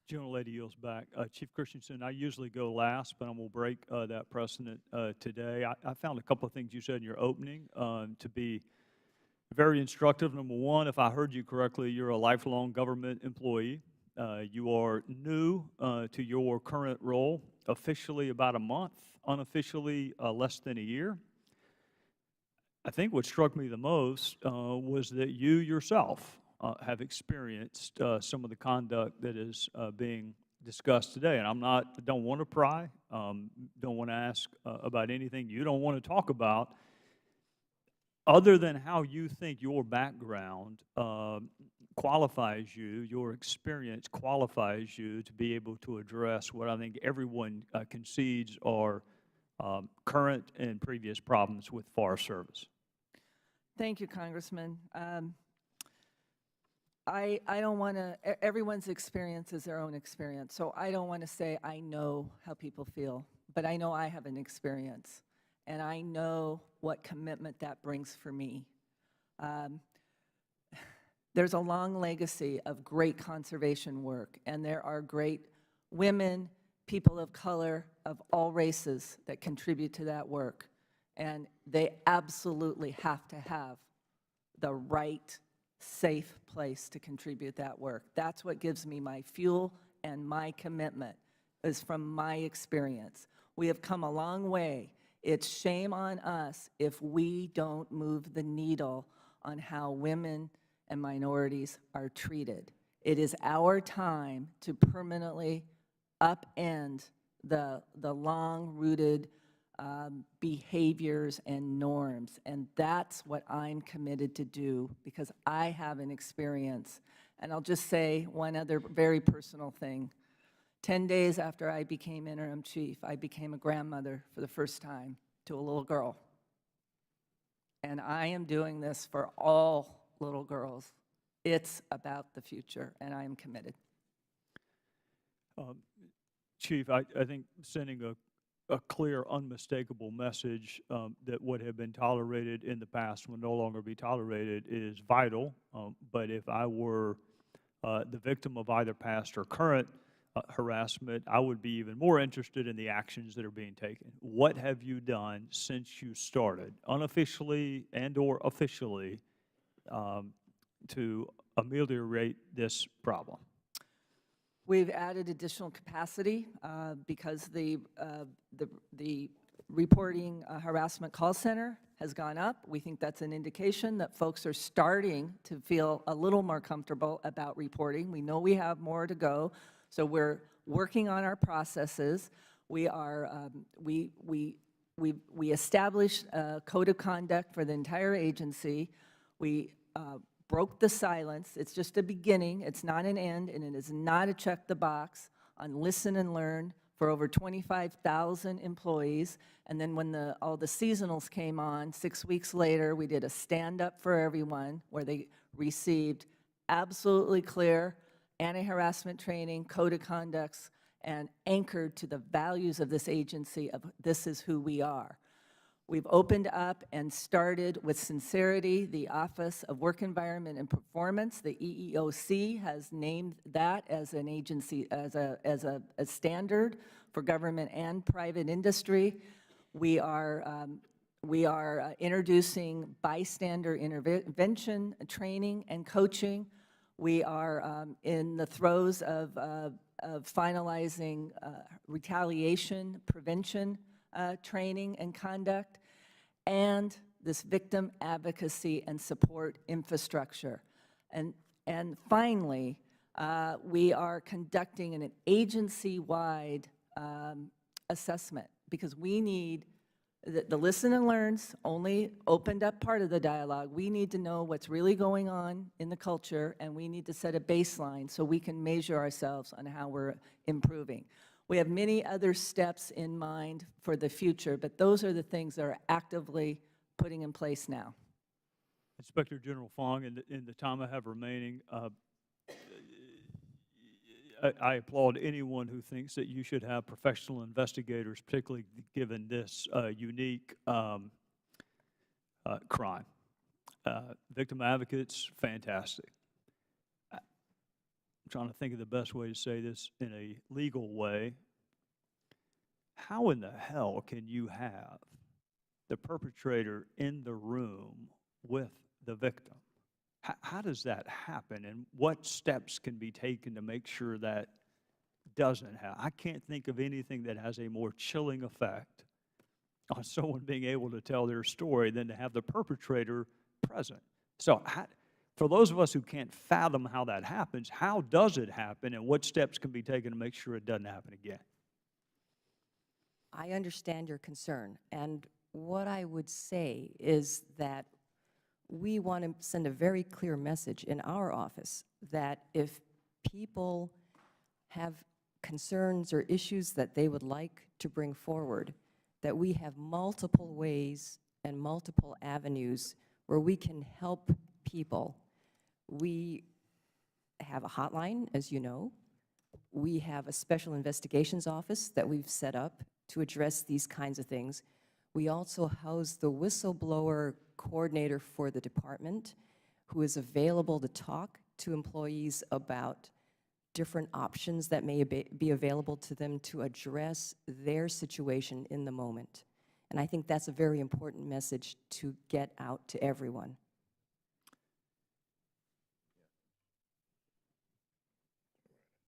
Gentlelady yields back. Chief Christensen, I usually go last, but I'm going to break that precedent today. I found a couple of things you said in your opening to be very instructive. Number one, if I heard you correctly, you're a lifelong government employee. You are new to your current role, officially about a month, unofficially less than a year. I think what struck me the most was that you yourself have experienced some of the conduct that is being discussed today. And don't want to pry, don't want to ask about anything you don't want to talk about, other than how you think your background qualifies you, your experience qualifies you to be able to address what I think everyone concedes are current and previous problems with Forest Service. Thank you, Congressman. I don't want to, everyone's experience is their own experience, so I don't want to say I know how people feel, but I know I have an experience, and I know what commitment that brings for me. There's a long legacy of great conservation work, and there are great women, people of color, of all races that contribute to that work, and they absolutely have to have the right, safe place to contribute that work. That's what gives me my fuel and my commitment, is from my experience. We have come a long way. It's shame on us if we don't move the needle on how women and minorities are treated. It is our time to permanently upend the long-rooted behaviors and norms, and that's what I'm committed to do because I have an experience. And I'll just say one other very personal thing. 10 days after I became interim chief, I became a grandmother for the first time to a little girl. And I am doing this for all little girls. It's about the future, and I am committed. Chief, I think sending a clear, unmistakable message that what have been tolerated in the past will no longer be tolerated is vital. But if I were the victim of either past or current harassment, I would be even more interested in the actions that are being taken. What have you done since you started, unofficially and or officially, to ameliorate this problem? We've added additional capacity because the reporting harassment call center has gone up. We think that's an indication that folks are starting to feel a little more comfortable about reporting. We know we have more to go, so we're working on our processes. We are we established a code of conduct for the entire agency. We broke the silence. It's just a beginning. It's not an end, and it is not a check the box on listen and learn for over 25,000 employees. And then when all the seasonals came on, 6 weeks later, we did a stand-up for everyone where they received absolutely clear anti-harassment training, code of conducts, and anchored to the values of this agency of this is who we are. We've opened up and started with sincerity the Office of Work Environment and Performance. The EEOC has named that as an agency, as a standard for government and private industry. We are introducing bystander intervention training and coaching. We are in the throes of finalizing retaliation prevention training and conduct, and this victim advocacy and support infrastructure. And finally, we are conducting an agency-wide assessment because we need, the listen and learns only opened up part of the dialogue. We need to know what's really going on in the culture, and we need to set a baseline so we can measure ourselves on how we're improving. We have many other steps in mind for the future, but those are the things that are actively putting in place now. Inspector General Fong, in the time I have remaining, I applaud anyone who thinks that you should have professional investigators, particularly given this unique crime. Victim advocates, fantastic. trying to think of the best way to say this in a legal way. How in the hell can you have the perpetrator in the room with the victim? How does that happen, and what steps can be taken to make sure that doesn't happen? I can't think of anything that has a more chilling effect on someone being able to tell their story than to have the perpetrator present. So for those of us who can't fathom how that happens, how does it happen, and what steps can be taken to make sure it doesn't happen again? I understand your concern, and what I would say is that we want to send a very clear message in our office that if people have concerns or issues that they would like to bring forward, that we have multiple ways and multiple avenues where we can help people. We have a hotline, as you know. We have a special investigations office that we've set up to address these kinds of things. We also house the whistleblower coordinator for the department, who is available to talk to employees about different options that may be available to them to address their situation in the moment. And I think that's a very important message to get out to everyone.